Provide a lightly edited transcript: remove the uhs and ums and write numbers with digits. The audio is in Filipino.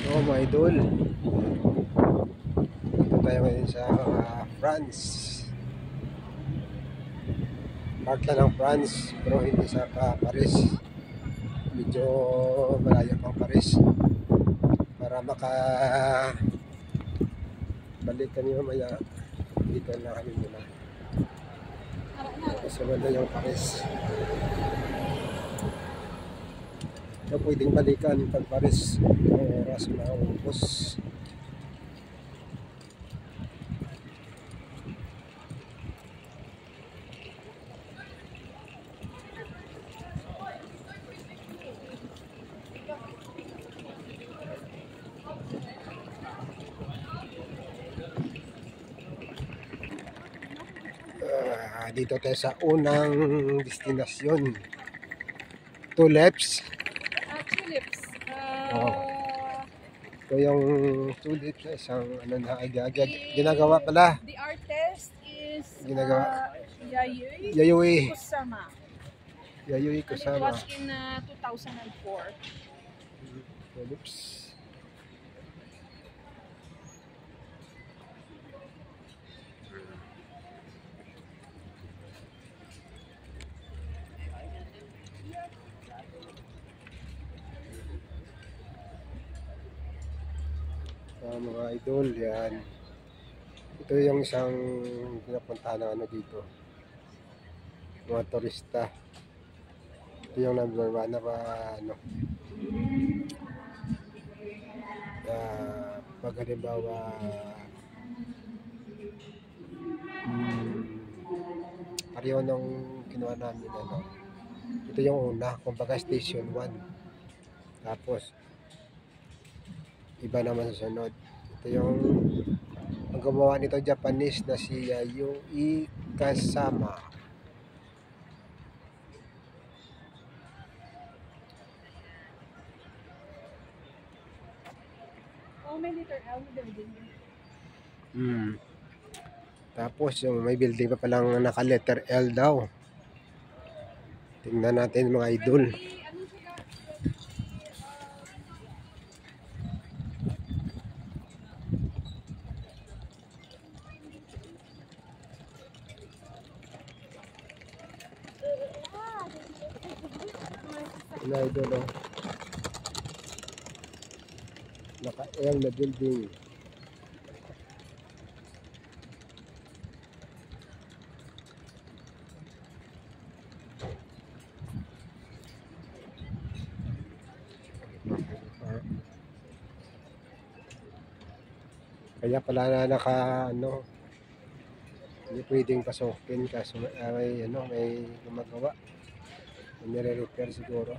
So mga idol, dito tayo ngayon sa France. Part na ng France, pero hindi sa Paris. Medyo malayo pang Paris. Para balik kami mamaya, dito na kami muna. Kasunod na yung Paris. So pwedeng balikan pag Paris, ang oras na ubos. Dito tayo sa unang destinasyon, Tulips. Tulips. So yung tulips na isang ano na ginagawa pala. The artist is Yayoi Kusama. Yayoi Kusama. And it was in 2004. Tulips. Mga idol, yan. Ito yung isang pinapuntahan ng ano dito, mga turista. Ito yung number 1 na ano, pag halimbawa pareho nung kinuha namin ano. Ito yung una, kumbaga station 1. Tapos iba naman sa sunod. Ito yung ang gumawa nito, Japanese na si Yayoi Kusama. May letter L na building. Tapos yung may building pa palang naka-letter L daw. Tingnan natin mga idol. Mga idol, oh. Naka-L na building. Kaya pala na ano, hindi pwedeng pasukin kasi may ano, may gumagawa, may nire-repair siguro.